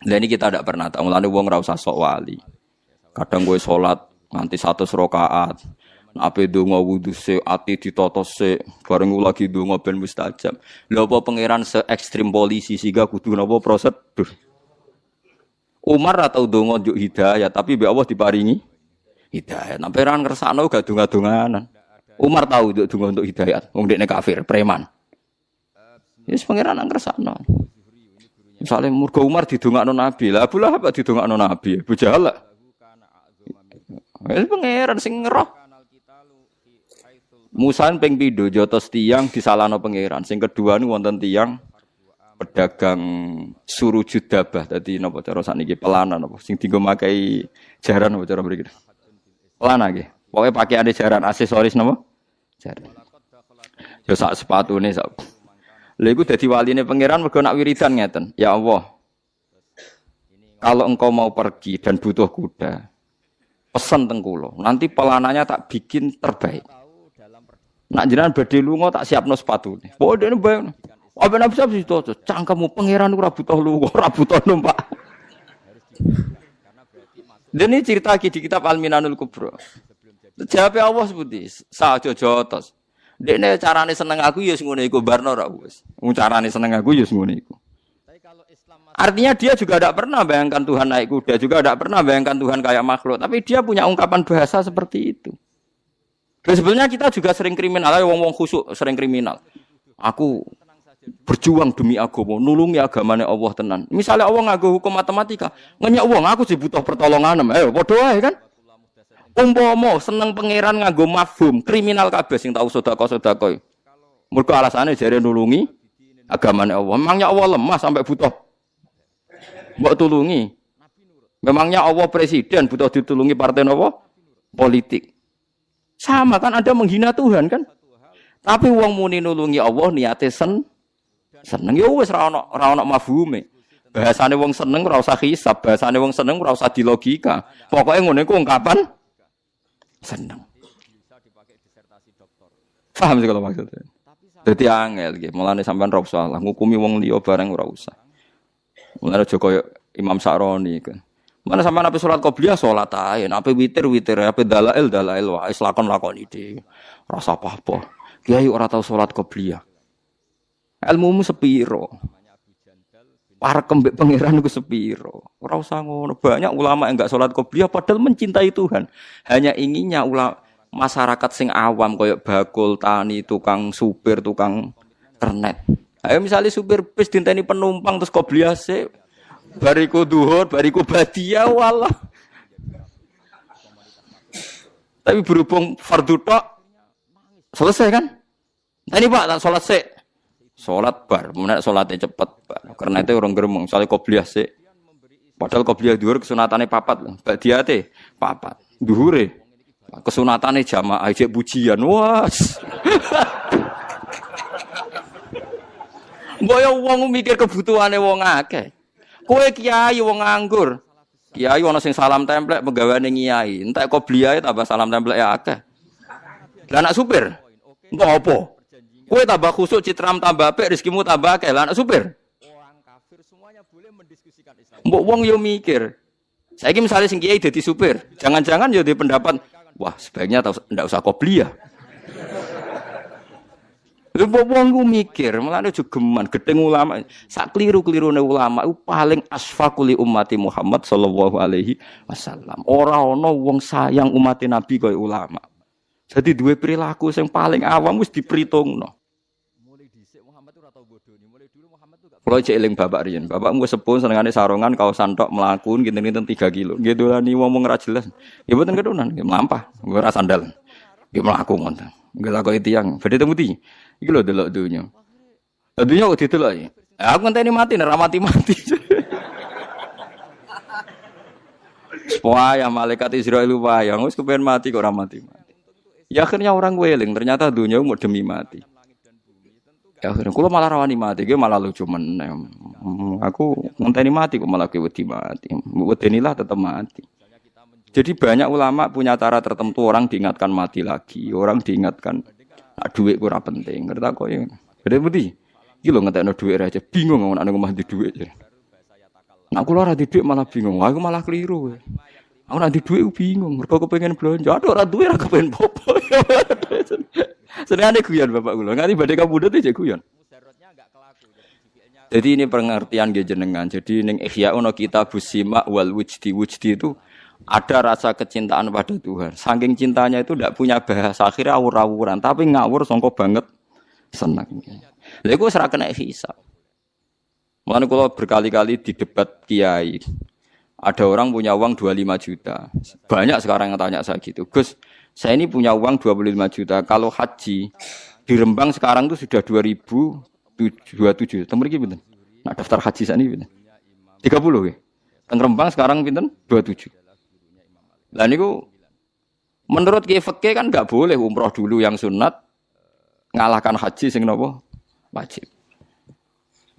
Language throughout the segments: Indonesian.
Lah ini kita tidak pernah tahu. Mulane wong ora usah sok wali. Kadang kowe salat nganti 100 rakaat. Ape donga wudu sik, ati ditata sik, bareng lagi donga ben mustajab. Lha apa pangeran se ekstrim polisi sehingga kudu napa prosedur. Umar atau donga njuk hidayah, tapi mbek Allah diparingi hidayah. Nek pangeran ngersakno gak donga-donganan. Umar tahu njuk donga untuk hidayah, wong dekne kafir, preman. Wis pangeran ngersakno. Misalnya murga Umar didongakno Nabi, lah Abu Lahab didongakno Nabi, Abu Jahal lah. Wis pangeran sing ngeroh. Musa ping pindho jotos tiyang disalahno pangeran. Sing kedua niku wonten tiyang pedagang surujud dabah. Dadi napa cara sakniki pelana napa sing dienggo makai jaran napa cara mriki. Pelana nggih. Pokoke pakaiane jaran aksesoris napa? Jaran. Ya sak sepatune sak. Lha iku dadi waline pangeran mergo nak wiridan ngeten. Ya Allah. Kalau engkau mau pergi dan butuh kuda, pesan teng kula. Nanti pelananya tak bikin terbaik. Nak jenengan badhe lunga tak siapno sepatune. Podene bae. Apa nek bisa itu cangkemmu pangeran ora butuh lunga, ora butuh numpak. Dan ini cerita di kitab Al-Minanul Kubra. Jawab Allah seperti sa jojotos. Dekne carane seneng aku ya ngono iku barno ra wis. Carane seneng aku ya ngono iku. Artinya dia juga tidak pernah bayangkan Tuhan naik kuda, juga tidak pernah bayangkan Tuhan kayak makhluk, tapi dia punya ungkapan bahasa seperti itu. Dan sebenarnya kita juga sering kriminal, wong-wong khusuk sering kriminal. Aku berjuang demi agama, nulungi agamane Allah tenan. Misalnya Allah nganggo hukum matematika, ngenyak wong aku sih butuh pertolongan, padha wae kan. Umpama seneng pangeran nganggo mafhum, kriminal kabeh sing tau sedekah-sedekah. Mergo alasane jare nulungi agamane Allah. Memangnya Allah lemah sampai butuh mbok tulungi. Memangnya Allah presiden butuh ditulungi partai napa? Politik. Sama kan ada menghina Tuhan kan? Tapi wong muni nulungi Allah niate seneng ya wis ora ono mafhume. Bahasane wong seneng ora usah hisab, bahasane wong seneng ora usah dilogika. Pokoke ngene iku ungkapan seneng. Paham sih kalau maksudnya. Dadi angel iki, mulane sampean ora usah lah ngukumi wong liya bareng ora usah. Mulane aja koyo Imam Sa'roni kan. Mana sampean ape salat qobliyah salat ae, ape witir, ape dalail wae lakon iki. Rasa apa-apa. Kiai ora tau salat qobliyah. Ilmumu sepiro? Para kembek pangeran ku sepiro? Ora usah ngono. Banyak ulama yang enggak salat qobliyah padahal mencintai Tuhan. Hanya inginnya masyarakat sing awam koyo bakul, tani, tukang supir, tukang kernet. Ayo misalnya supir bis dinteni penumpang terus qobliyah sik. Bariku duhur, bariku badiah walah. Tapi berhubung fardu tok selesai kan? Tadi Pak tak salat sik. Salat bar, menak salate cepet. Karena itu orang gremeng, soalnya qobliyah sik. Padahal qobliyah duhur kesunatane papat, badiate papat. Duhure kesunatane jamaah jek pujian. Was. Mbok wong mikir kebutuhane wong akeh. Kowe kiai wong nganggur. Kiai ana sing salam templek penggaweane kiai. Entek qobliyah tambah salam templek ya akeh. Lah anak supir. Entuk apa? Kowe tambah khusuk citram tambah apik rezekimu tambah akeh. Lah anak supir. Orang kafir semuanya boleh mendiskusikan Islam. Mbok wong yo mikir. Saiki misale sing kiai dadi supir, jangan-jangan yo di pendapat, wah sebaiknya ndak usah qobliyah. Mbok wong ku mikir, mulane aja geman gedeng ulama. Sak kliru-klirune ulama iku paling asfaquli ummati Muhammad sallallahu alaihi wasallam. Ora ana wong sayang umat Nabi kaya ulama. Jadi duwe perilaku sing paling awam wis diperhitungno. Mulai dhisik Muhammad ora tau bodoni, mulai dulu Muhammad tuh gak. Kulo cek eling bapak riyen. Bapakmu wis sepuh senengane sarongan kaosan tok mlaku kinten-kinten 3 kilo. Nggih dolani wong ora jelas. Ya mboten kedunan, nggih mlampah, ora sandal. Nggih mlaku ngoten. Nggih lakoki tiyang. Badhe temu ndi? Iki lho delok dunya. Dunya kok didelok iki. Aku ngenteni mati nek mati-mati. Supaya malaikat Israil wayang wis kepen mati kok ora mati-mati. Ya akhirnya orang weling, ternyata dunia mau demi mati. Ya akhirnya kula malah rawani mati, gue malah lucu meneh. Aku ngenteni mati kok malah gue wedi mati. Wedenilah tetap mati. Jadi banyak ulama punya cara tertentu orang diingatkan mati lagi, orang diingatkan duit ora penting. Ngerti kok ya. Gede budi. Iki lho ngetekno dhuwit aja bingung ngono nek omah di dhuwit. Nak kula ora duit malah bingung. Aku malah keliru. Aku nak duit bingung. Mergo kepengin belanja. Aduh ora duwe ora kepengin popo. Senengane guyon Bapak kula. Nganti badhe kabudut iki guyon. Jadi ini pengertian nggih jenengan. Jadi ning Ihya ono kitabus sima wal wujdi. Wujdi itu ada rasa kecintaan pada Tuhan. Saking cintanya itu tidak punya bahasa, akhirnya awur-awuran, tapi ngawur songko banget senang. Lha iku ora kena hisab. Mulane kula berkali-kali di debat kiai. Ada orang punya uang 25 juta. Banyak sekarang yang tanya saya gitu. Gus, saya ini punya uang 25 juta. Kalau haji di Rembang sekarang itu sudah 2027. Teng mriki pinten? Nah, daftar haji sakniki pinten? 30 nggih. Teng Rembang sekarang pinten? 27. Lah niku menurut kiai fikih kan enggak boleh umroh dulu yang sunat ngalahkan haji sing napa? Wajib.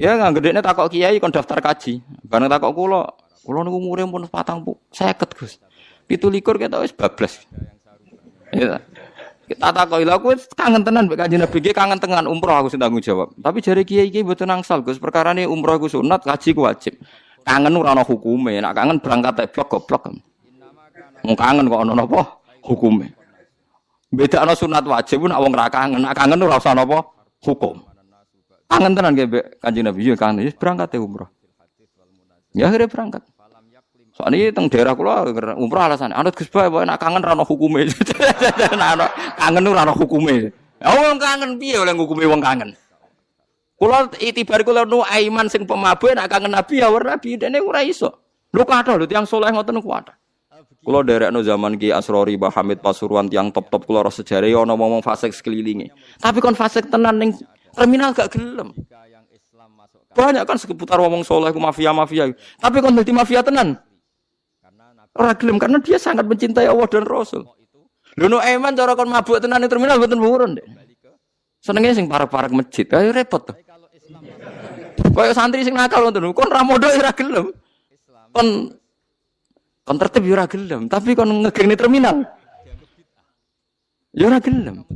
Ya nggak gedene takok kiai kon daftar kaji. Bareng takok kula niku umure pun 50 Gus. 17 ketok wis bablas. Ya. Kita takoki lha aku kangen tenan mbek Kanjeng Nabi iki kangen tenan umroh aku sing tanggung jawab. Tapi jare kiai iki mboten angsal Gus, perkarane umroh iku sunat, haji ku wajib. Kangen ora ana hukume, nek kangen berangkat blok goblok. Wong kangen kok ana napa hukume. Bedakno sunat wajib nek wong ra kangen, nek kangen ora usah napa hukum. Kangen tenan nggih mbek Kanjeng Nabi, ya kangen wis berangkat umroh. Ya akhirnya berangkat. Soalnya teng daerah kula umroh alasan anut Gus Bae nek kangen ra ono hukume. Kangen ora ono hukume. Ya wong kangen piye oleh hukume wong kangen. Kula itibar kula nu aiman sing pemabuk nek kangen Nabi ya ora Nabi dene ora iso. Lho kathah lho tiyang saleh ngoten ku kathah. Kula derekno zaman Ki Asrori Mbah Hamid Pasuruan tiyang top-top kula ro sejarah ana ngomong fasik sekelilinge. Tapi kon fasik tenan ning terminal gak gelem. Banyak kan seputar ngomong saleh ku mafia-mafia. Tapi kon dadi mafia tenan. Ora gelem karena dia sangat mencintai Allah dan Rasul. Lho no eman cara kon mabuk tenan ning terminal mboten purun, Dek. Senenge sing parek-parek masjid, ayo repot to. Kayak santri sing nakal ngoten kon ra modho ora gelem. Kon tertib yo ora gelem, tapi kon ngegeng ning terminal. Yo ora gelem.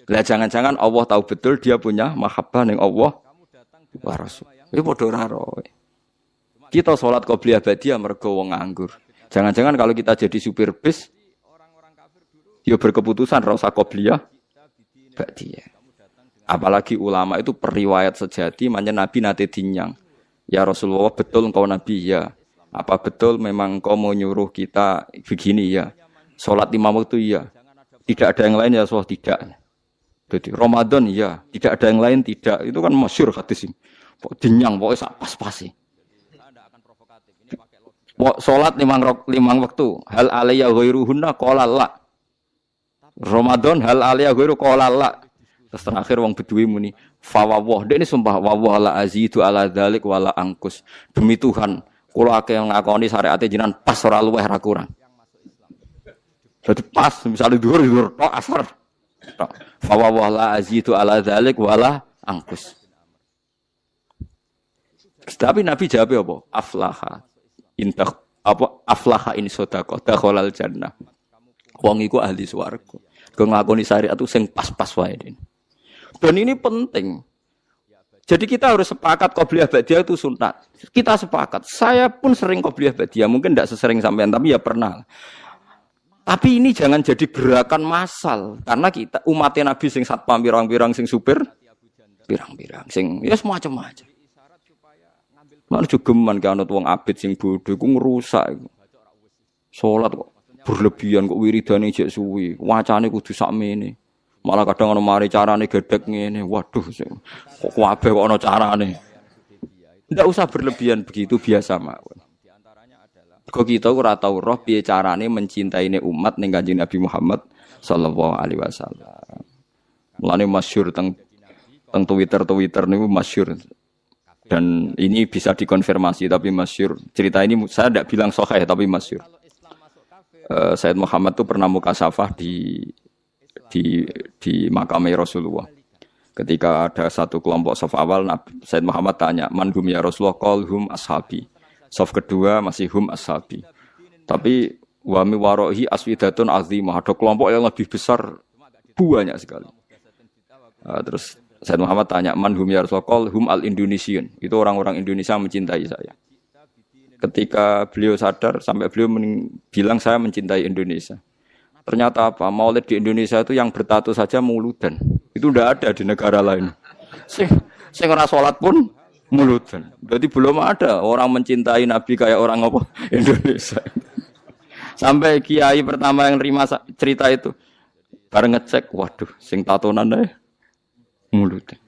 Lah jangan-jangan Allah tahu betul dia punya mahabbah ning Allah wa Rasul. Iku padha ora roe. Kita sholat qobliyah badiah mergo wong nganggur. Jangan-jangan kalau kita jadi supir bis, ya berkeputusan ra usah qobliyah badiah. Apalagi ulama itu periwayat sejati, makanya Nabi nate dinyang. Ya Rasulullah betul engkau Nabi ya. Apa betul memang engkau mau nyuruh kita begini ya? Sholat 5 waktu ya. Tidak ada yang lain ya Rasulullah tidak. Jadi Ramadan ya. Tidak ada yang lain tidak. Itu kan masyhur hadis ini. Dinyang pokoknya sak pas-pasi. Salat 5 waktu. Hal alayya ghairuhunna qala la. Ramadan hal alayya ghairu qala la. Terus terakhir wong Bedui muni fa wawah. Dek ini sumpah wawah la azidu ala dzalik wala angkus. Demi Tuhan, kula akeh ngakoni syariate jenengan pas ora luweh ra kurang. Jadi pas misalnya dhuwur tok asar. Fa wawah la azidu ala dzalik wala angkus. Tapi Nabi jawab apa? Aflaha. Intah apa aflaha in sadaqah dakhalal jannah. Wong iku ahli swarga. Kok nglakoni syariat itu sing pas-pas wae. Dan ini penting. Jadi kita harus sepakat qobliyah badiah itu sunat. Kita sepakat. Saya pun sering qobliyah badiah, mungkin tidak sesering sampean tapi ya pernah. Tapi ini jangan jadi gerakan massal karena kita umatnya Nabi sing satpam pirang-pirang sing supir pirang-pirang sing ya semacam-macam. Mana jogeman ke anut wong abid sing bodho iku ngrusak iku. Salat kok berlebihan kok wiridane jek suwi, wacane kudu sakmene. Malah kadang ana mari carane gedhek ngene. Waduh, kok kabeh kok ana carane. Ndak usah berlebihan begitu biasa mawon. Kok kita ora tau roh piye carane mencintaine umat ning Kanjeng Nabi Muhammad sallallahu alaihi wasallam. Mulane masyhur teng Twitter niku masyhur. Dan ini bisa dikonfirmasi tapi masyhur. Cerita ini saya tidak bilang sahih tapi masyhur. Sayyid Muhammad itu pernah mukasafah di makam Rasulullah. Ketika ada satu kelompok saf awal, Sayyid Muhammad tanya, "Man hum ya Rasulullah?" Qal hum ashabi. Saf kedua masih hum ashabi. Tapi wa mi warohi aswidatun azimah. Ada kelompok yang lebih besar banyak sekali. Terus Said Muhammad tanya, "Man hum ya Rasulullah?" Hum al-Indonesian. Itu orang-orang Indonesia mencintai saya. Ketika beliau sadar sampai beliau bilang saya mencintai Indonesia. Ternyata apa? Maulid di Indonesia itu yang bertato saja muludan. Itu udah ada di negara lain. Sing ora salat pun muludan. Berarti belum ada orang mencintai Nabi kayak orang apa? Indonesia. Sampai kiai pertama yang nerima cerita itu bareng ngecek, waduh, sing tatonan deh muludan.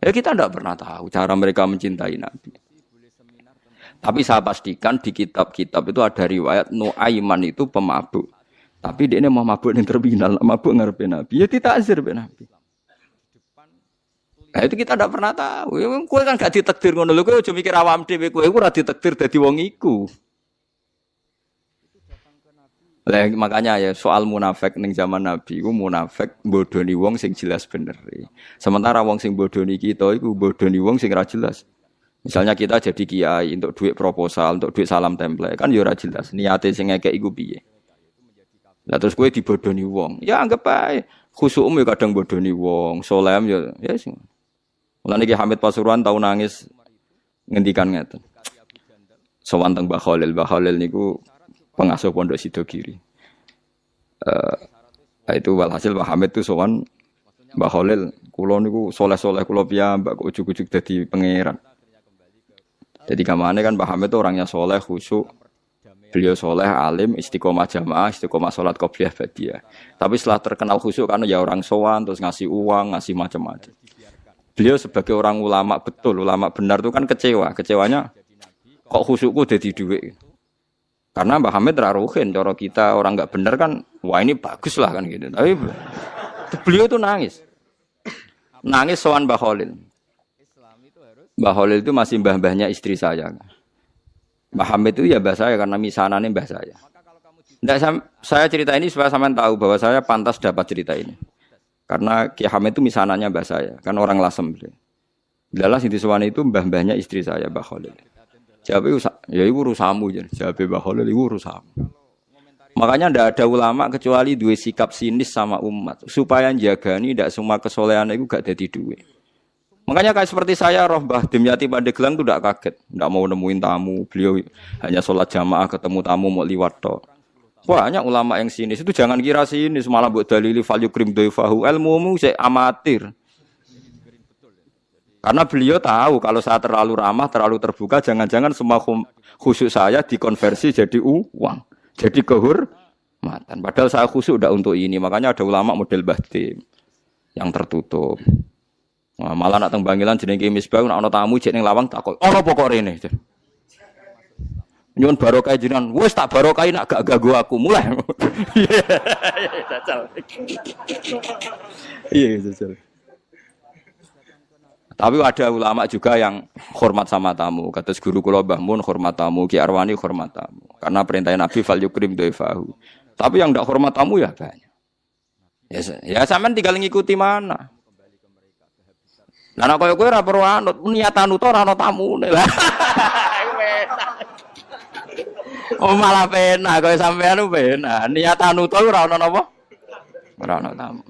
Ya kita tidak pernah tahu cara mereka mencintai Nabi. Tapi saya pastikan di kitab-kitab itu ada riwayat Nuaiman itu pemabuk. Tapi dia ini mau mabuk yang terminal, mabuk ngarepe Nabi. Ya ditakzir be Nabi. Nah itu kita tidak pernah tahu. Kowe kan gak ditakdir ngono lho, kowe aja mikir awam dhewe, kowe ora ditakdir dadi wong iku. Lah makanya ya soal munafik ning zaman Nabi iku munafik bodoni wong sing jelas bener. Sementara wong sing bodoni kita iku bodoni wong sing ora jelas. Misalnya kita jadi kiai untuk duit proposal, untuk duit salam template kan ya ora jelas. Niate sing ngekek iku piye. Lah terus kowe dibodoni wong. Ya anggap ae khusyukmu ya kadang bodoni wong, solem ya sing. Mulane Ki Hamid Pasuruan tau nangis ngendikan ngeten. Sowan teng Mbah Khalil niku pengasuh pondok Sidogiri. Itu walhasil Mbah Hamid itu sowan Mbah Khalil, kula niku soleh-soleh kula piyambak kok ujug-ujug dadi pangeran. Jadi kamane kan Mbah Hamid itu orangnya soleh, khusyuk. Beliau soleh, alim, istiqomah jamaah, istiqomah sholat qobliyah ba'diyah. Tapi setelah terkenal khusyuk karena ya orang sowan terus ngasih uang, ngasih macam-macam. Beliau sebagai orang ulama betul, ulama benar itu kan kecewa. Kecewanya kok khusyukku jadi duit. Karena Mbah Hamid raruhin, cara kita orang enggak benar kan, wah ini bagus lah kan gitu. Tapi beliau tuh nangis. Nangis sowan Mbah Khalil. Mbah Khalil itu masih mbah-mbahnya istri saya. Mbah Hamid itu ya mbah saya karena misanane mbah saya. Nggak, saya cerita ini supaya sampean tahu bahwa saya pantas dapat cerita ini. Karena Ki Hamid itu misanannya mbah saya, kan orang Lasem. Dalah sing disuwani itu mbah-mbahnya istri saya, Mbah Khalil. Jawabe ya iku urusanmu jen. Jawabe Mbah Khalil iku urusanmu. Makanya ndak ada ulama kecuali duwe sikap sinis sama umat supaya njagani ndak semua kesolehan iku gak dadi duwe. Makanya kayak seperti saya roh Mbah Dimyati Pandeglang itu ndak kaget, ndak mau nemuin tamu, beliau hanya sholat jamaah ketemu tamu mau liwat tok. Banyak ulama yang sinis itu jangan kira sinis malah buat dalili fal yukrim dhaifahu ilmumu sik amatir. Karena beliau tahu kalau saya terlalu ramah, terlalu terbuka, jangan-jangan semua khusyuk saya dikonversi jadi uang, jadi kehormatan. Padahal saya khusyuk udah untuk ini, makanya ada ulama model Bahtim yang tertutup. Nah, malah nak teng Bangilan jenenge Misbah nak ana tamu jek ning lawang takok, "Ana pokok rene?" Nyuwun barokah jenengan, wis tak barokah nak gak ganggu aku mulai. Iya, jajal. Tapi ada ulama juga yang hormat sama tamu. Kata guru kula Mbah Mun hormat tamu, Ki Arwani hormat tamu. Karena perintah Nabi fal yukrim dhaifahu. Tapi yang ndak hormat tamu ya banyak. Ya sampean tinggal ngikuti mana. Lah nek koyo kowe ora perlu anut, niatan uta ora ana tamune. Lah. Oh malah penak kowe sampean penak. Niatan uta ora ana napa? Ora ana tamu.